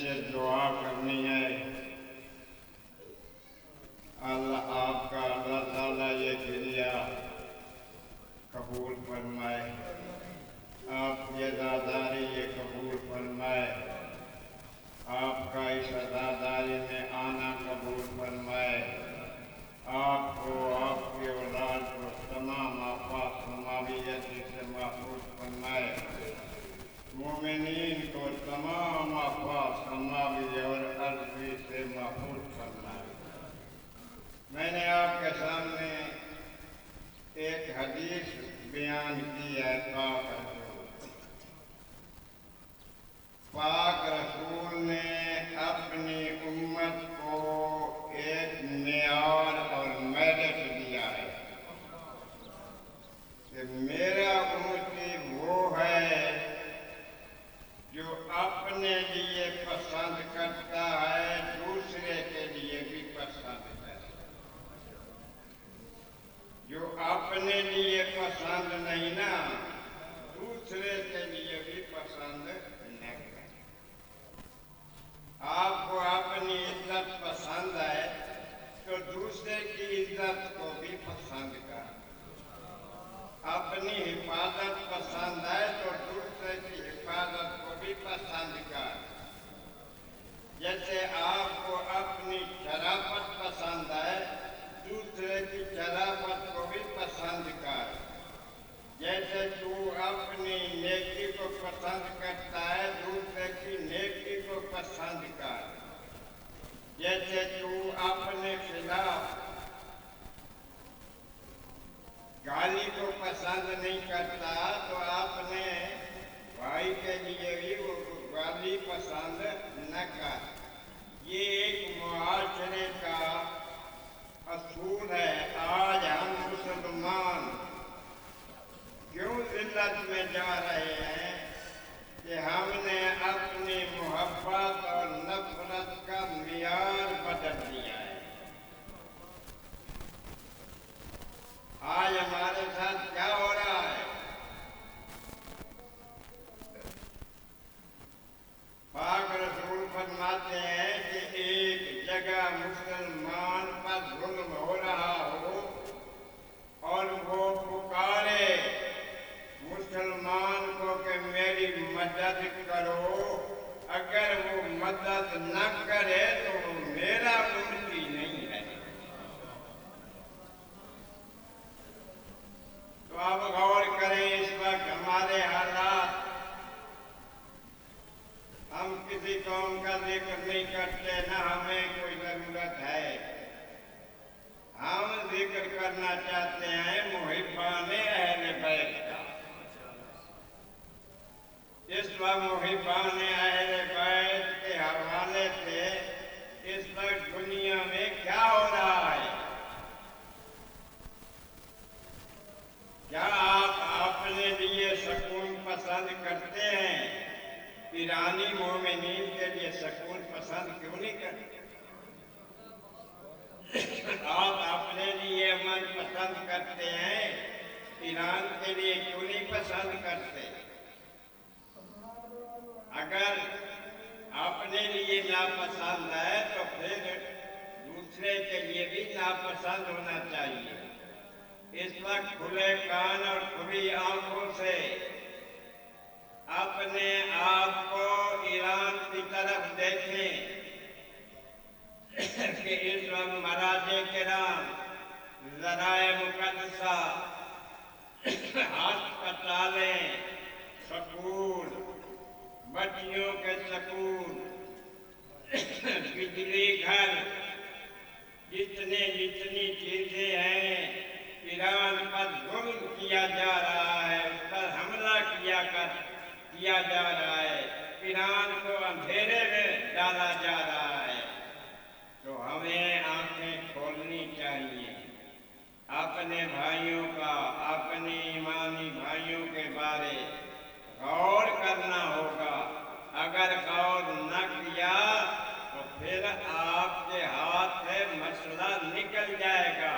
سے دعا کرنی ہے۔ اللہ آپ کا اللہ تعالیٰ یہ کریا قبول فرمائے، آپ کی عزاداری یہ قبول فرمائے، آپ کا اس عزاداری میں آنا قبول فرمائے، آپ کو آپ کی اولاد کو تمام آفات سماویتی سے محفوظ فرمائے، مومنین کو تمام آفات سماوی اور ارضی سے محفوظ فرمائے۔ میں نے آپ کے سامنے ایک حدیث بیان کی ہے پاک رسول نے اپنی امت کو ایک معیار اور میرٹ دیا ہے کہ میرا امتی وہ ہے جو اپنے لیے پسند کرتا ہے، دوسرے کے لیے بھی پسند کرتا ہے۔ جو اپنے لیے پسند نہیں نا، دوسرے کے لیے بھی پسند نہیں کرتا۔ آپ کو اپنی عزت پسند ہے تو دوسرے کی عزت کو بھی پسند کر، اپنی حفاظت پسند ہے تو دوسرے کی حفاظت کو بھی پسند کر۔ جیسے آپ کو اپنی شرافت پسند ہے، دوسرے کی شرافت کو بھی پسند کر۔ جیسے تو اپنی نیکی کو پسند کرتا ہے، دوسرے کی نیکی کو پسند کر۔ جیسے تو اپنے خلاف گالی کو پسند نہیں کرتا تو اپنے بھائی کے لیے بھی وہ گالی پسند نہ کر۔ یہ ایک معاشرے کا اصول ہے۔ آج ہم مسلمان کیوں ذلت میں جا رہے ہیں کہ ہم نے اپنی محبت اور نفرت کا معیار بدل دیا ہے۔ آج ہمارے ساتھ کیا ہو رہا ہے؟ پاک رسول فرماتے ہیں کہ ایک جگہ مسلمان پر ظلم ہو رہا ہو اور وہ پکارے مسلمان کو کہ میری مدد کرو، اگر وہ مدد نہ کرے تو وہ میرا امتی نہیں ہے۔ تو آپ غور کریں، اس وقت ہمارے حالات، ہم کسی قوم کا ذکر نہیں کرتے، نہ ہمیں کوئی ضرورت ہے۔ ہم ذکر کرنا چاہتے ہیں محبان اہل بیت کا۔ اس وقت محبان اہل بیت کے حوالے سے اس وقت دنیا میں کیا ہو رہا ہے؟ کیا آپ اپنے لیے سکون پسند کرتے ہیں؟ ایرانی مومنین کے لیے سکون پسند کیوں نہیں کرتے؟ آپ اپنے لیے امن پسند کرتے ہیں، ایران کے لیے کیوں نہیں پسند کرتے؟ اگر اپنے لیے ناپسند ہے تو پھر دوسرے کے لیے بھی ناپسند ہونا چاہیے۔ اس وقت کھلے کان اور کھلی آنکھوں سے اپنے آپ کو ایران کی طرف دیکھیں کہ اس وقت مراجع کرام، ذرائع مقدسہ، ہسپتالیں، سکول، بچیوں کے سکول، بجلی گھر، جتنی چیزیں ہیں، ایران پر ظلم کیا جا رہا ہے، اس پر حملہ کیا جا رہا ہے، ایران کو اندھیرے میں ڈالا جا رہا ہے۔ تو ہمیں آنکھیں کھولنی چاہیے، اپنے بھائیوں کا، اپنے ایمانی بھائیوں کے بارے غور کرنا ہوگا۔ اگر غور نہ کیا تو پھر آپ کے ہاتھ سے مسئلہ نکل جائے گا۔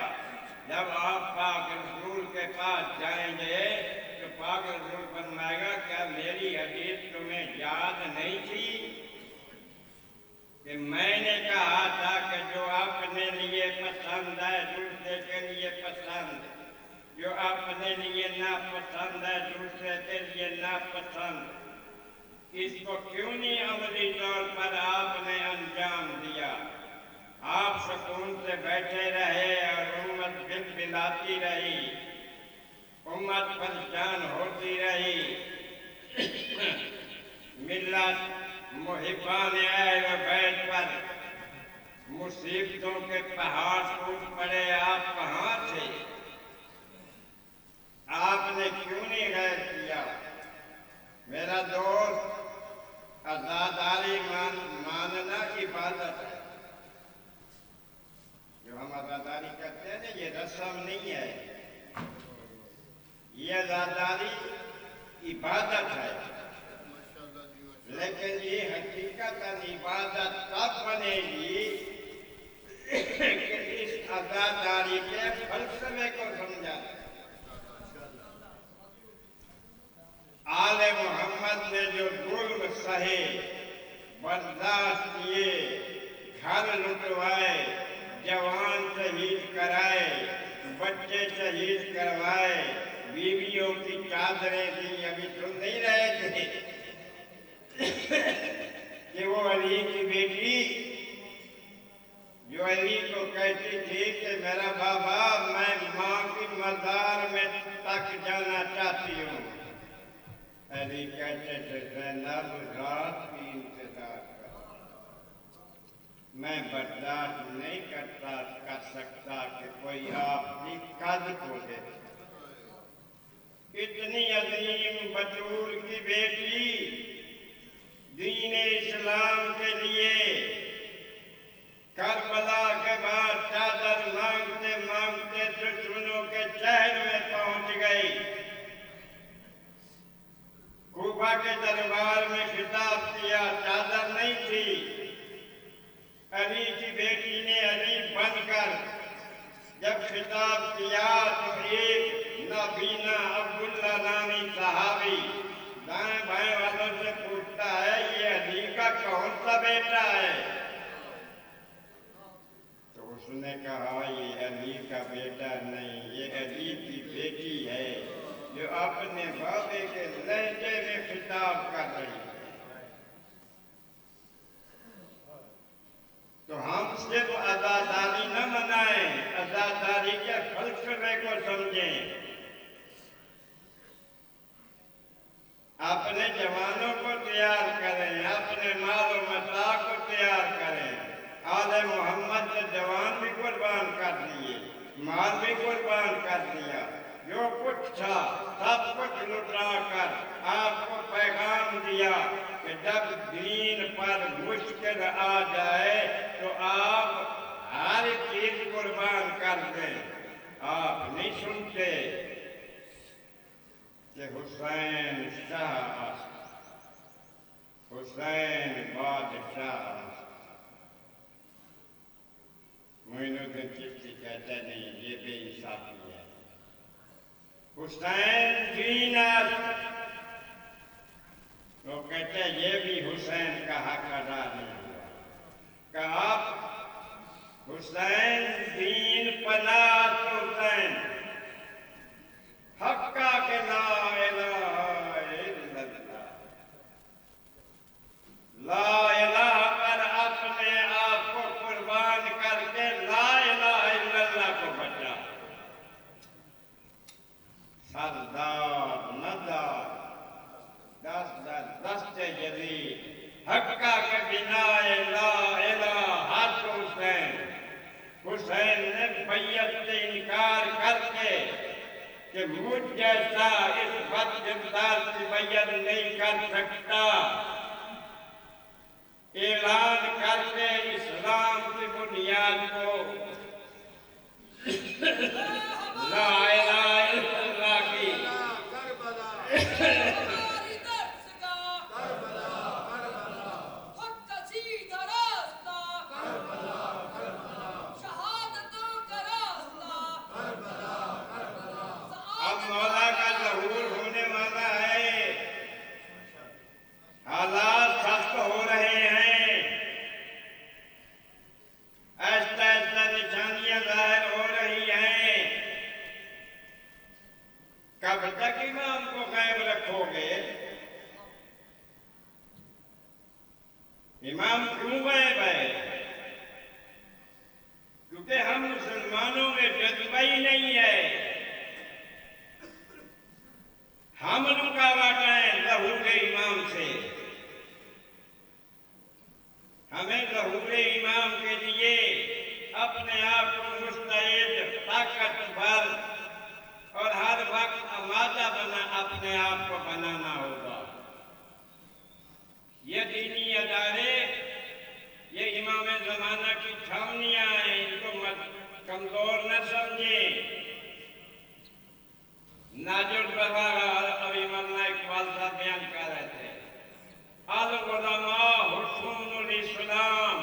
جب آپ پاک رسول کے پاس جائیں گے تو پاک رسول فرمائے گا کیا میری حدیث تمہیں یاد نہیں تھی؟ जो अपने लिए नापसंद है, दूसरे के लिए नापसंद, इसको क्यों नहीं अमली तौर पर आपने अंजाम दिया? आप सुकून से बैठे रहे और उम्मत बिलबिलाती रही, उम्मत परेशान होती रही। मिल्लत मुहिबान अहल बैत पर मुसीबतों के पहाड़ टूट पड़े, आप कहाँ थे? आपने क्यों नहीं गैर किया? मेरा दोस्त, आज़ादारी मानना इबादत है। जो हम आज़ादारी करते हैं ना, ये रस्म नहीं है, ये आज़ादारी इबादत है। लेकिन ये हकीकतन इबादत तब बनेगी कि इस आज़ादारी के फलसफे को समझा। आले मोहम्मद ने जो जुल्म सहे, बर्दाश्त किए, घर लुटवाए, जवान शहीद कराए, बच्चे शहीद करवाए, बीवियों की चादरें दी। अभी सुन नहीं रहे थे कि वो अली की बेटी जो अली को कहती थी कि मेरा बाबा, मैं माँ की मज़ार में तक जाना चाहती हूँ। अली कहते थे, ज़ैनब रात की इंतजार कर, मैं बर्दाश्त नहीं कर सकता कि कोई आपकी कद को दे। इतनी अजीम बतूल की बेटी दीन इस्लाम के लिए करबला के बाद चादर मांगते मांगते दुश्मनों के शहर में पहुंच गई। कूफा के दरबार में खिताब किया, चादर नहीं थी। अली की बेटी ने अली बनकर जब खिताब किया तो एक नबीना अब्दुल्ला नामी सहाबी दाएं बाएं वालों से पूछता है, ये अली का कौन सा बेटा है? तो उसने कहा, ये अली का बेटा नहीं, ये अली की बेटी है जो अपने बाबे के लहजे में खिताब कर रही है। तो हम सिर्फ आज़ादारी न मनाएं, आज़ादारी के फलसफे को समझें। अपने जवानों को तैयार करें, अपने मालो मता को तैयार करें। आले मोहम्मद ने जवान भी कुर्बान कर दिए, माल भी कुर्बान कर दिया, जो कुछ था सब कुछ लुटा कर आपको पैगाम दिया कि जब दीन पर मुश्किल आ जाए तो आप हर चीज कुर्बान कर दें। आप नहीं सुनते कि हुसैन शाह, हुसैन बादशाह। मोइनुद्दीन चिश्ती कहते नहीं, ये बेइंसाफी है। हुसैन जीनत, तो कहते ये भी हुसैन का हक अदा नहीं हुआ। कि आप हुसैन दीन पनाह हुसैन हक्का के ला इलाहा इल्लल्लाह, ला इलाहा पर अपने आप को कुर्बान करके ला इलाहा इल्लल्लाह को बचा। सरदार नदार दस्ते जदीद हक्का के बिना ला इलाहा हुसैन। हुसैन ने बैयत से इनकार करके कि मुझ जैसा इस बदकिरदार की बैयत नहीं कर सकता, ऐलान करके इस्लाम की बुनियाद को ला इलाहा इल्लल्लाह की हालात सख्त हो रहे हैं। इमाम क्यों गए? क्योंकि हम मुसलमानों में जज्बा ही नहीं है। हम रुकावट हैं ज़हूर इमाम से। हमें ज़हूर इमाम के लिए अपने आप को मुस्तैद, ताकतवर और हर वक्त आमादा अपने आप को बनाना होगा। ये दीनी अदारे, ये इमाम ज़माना की छावनियाँ हैं, इनको मत कमज़ोर न समझें। नाजुल बलागा अभी मौलाना इकबाल साहब बयान कर रहे थे, अल उलमा हुस्नुल इस्लाम,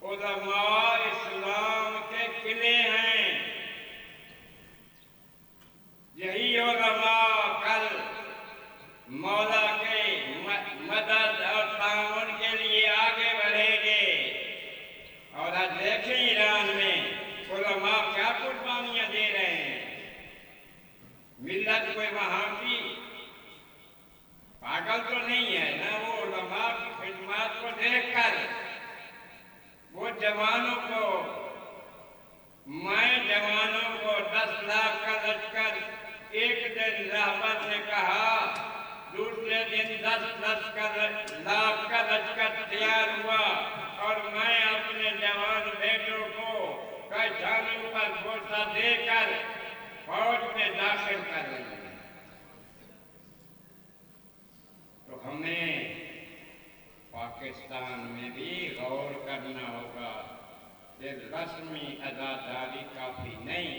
उलमा इस्लाम के किले हैं। यही उलमा कल मौला के मदद और ताउन के लिए आगे बढ़ेंगे। और आज देखें ईरान में उलमा क्या कुर्बानियां दे रहे हैं। मिल्लत कोई वहां की पागल तो नहीं है ना, वो उलमा की खिदमत को देखकर वो जवानों को, मैं जवानों को 10 लाख का लश्कर, एक दिन रहबर ने कहा, दूसरे दिन 10 लाख का लश्कर तैयार हुआ और मैं अपने जवान बेटों को कैसानों पर भरोसा देकर फौज में दाखिल कर रही है। तो हमें पाकिस्तान में भी गौर करना होगा कि रस्मी अदादारी काफी नहीं,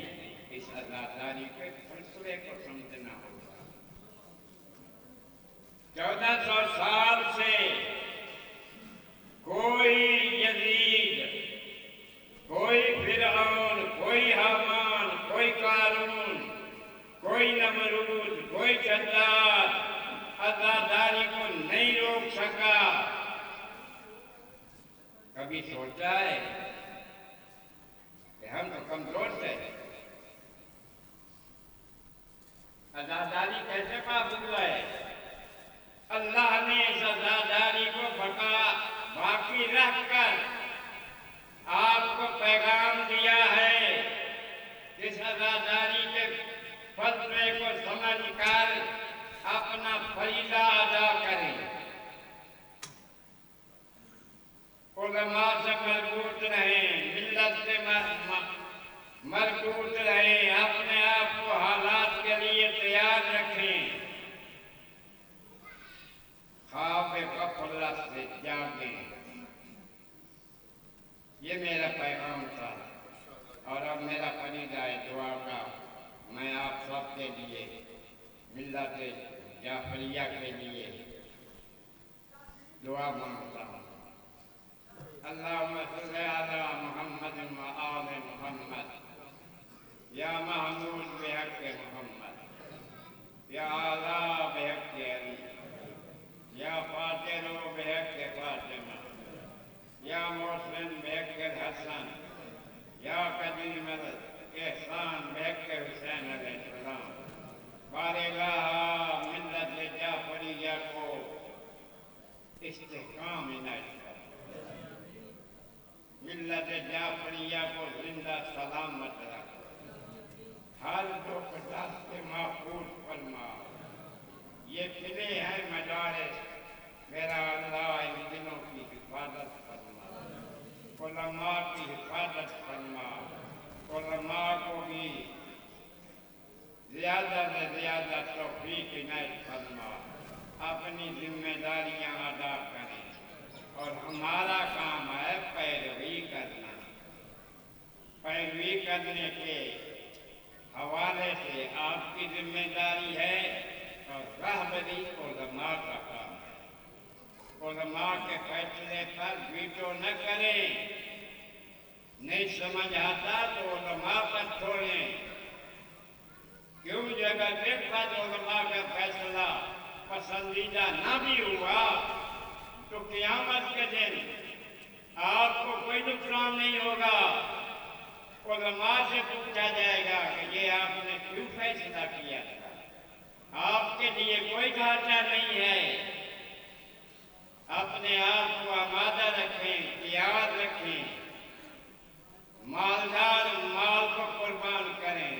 इस अदादारी के फैसले को समझना होगा। 1400 साल से कोई यजीद, कोई फिरऔन, कोई हामान, कोई कारून, कोई नमरूद, कोई शद्दाद अज़ादारी को नहीं रोक सका। कभी सोचा है कि हम तो कमजोर थे, अज़ादारी कैसे काबू है? अल्लाह ने इस अज़ादारी को बाकी रखकर आपको पैगाम दिया है। इस अज़ादारी के फलसफे को समझकर अपना फरीज़ा अदा करें। उलमा से मजबूत रहें, मिल्लत से मजबूत रहें, अपने आप को हालात के लिए तैयार रखें। ख्वाब गफलत से जागें। ये मेरा पैगाम था और अब मेरा फरीज़ा है दुआ का। मैं आप सब के लिए, मिल्लत जाफरिया के लिए दुआ मांगता हूँ। अल्लाहुम्मा सल्ली अला मुहम्मद व आले मुहम्मद, या महमूद बिहक़्क़ि मुहम्मद, या आला बिहक़्क़ि अली, या फातिर बिहक़्क़ि फातिमा, या मोहसिन बिहक़्क़ि हसन, या कदीम एहसान बिहक़्क़ि हुसैन अलैहिस्सलाम। बारिगाह मिल्लत जाफरिया को इस्तेहकाम इनायत कर, मिल्लत जाफरिया को जिंदा सलामत रख, हर दुख दस्त से महफूज फरमा। ये किले हैं मदारिस, मेरा अल्लाह इन दिनों की हिफाजत फरमा, उलमा की हिफाजत फरमा, उलमा को भी ज़्यादा से ज़्यादा तौफीक इनायत फरमा। अपनी जिम्मेदारियां अदा करें और हमारा काम है पैरवी करना। पैरवी करने के हवाले से आपकी जिम्मेदारी है और रहबरी उलमा का काम है। उलमा के फैसले पर वीटो न करें। नहीं समझ आता तो उलमा पर छोड़ें। क्यों जगह देखा तो उलमा का फैसला पसंदीदा ना भी हुआ तो क़यामत के दिन आपको कोई नुकसान नहीं होगा। उलमा से पूछा जाएगा कि ये आपने क्यों फैसला किया था। आपके लिए कोई घाटा नहीं है। اپنے آپ کو آمادہ رکھیں، تیار رکھیں، مالدار مال کو قربان کریں،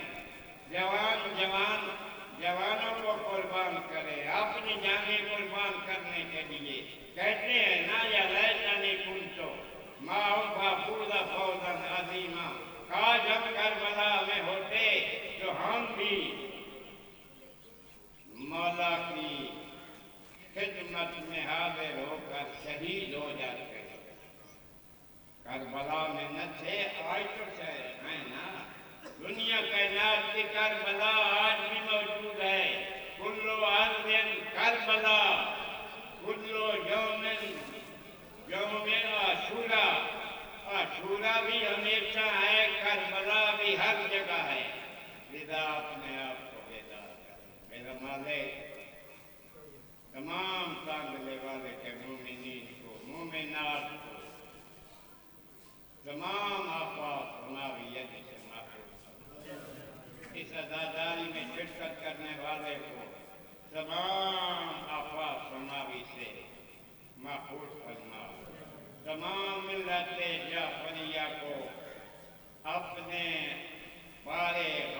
جوانوں کو قربان کریں، اپنی جانیں قربان کرنے کے لیے کہتے ہیں نا یا لیتنی کنتو معه فوزا فوزا عظیما، کاش ہم کربلا میں ہوتے تو ہم بھی مولا کی خدمت میں حاضر ہو کر شہید ہو جاتے۔ کربلا میں نہ تھے، آج تو ہیں نا، دنیا کائنات کی کربلا آج بھی موجود ہے۔ کلو ارض کربلا، کلو یوم عاشورا، عاشورا بھی ہمیشہ ہے، کربلا بھی ہر جگہ ہے۔ لذا اپنے آپ کو بیدار کریں۔ میرا مالک تمام کاندلے والے کے مومنین کو، مومنات کو، تمام آفات سماویت سے محفوظ، اس عزاداری میں شرکت کرنے والے کو تمام آفات سماوی سے محفوظ فرما، تمام ملت جعفریہ کو اپنے بارے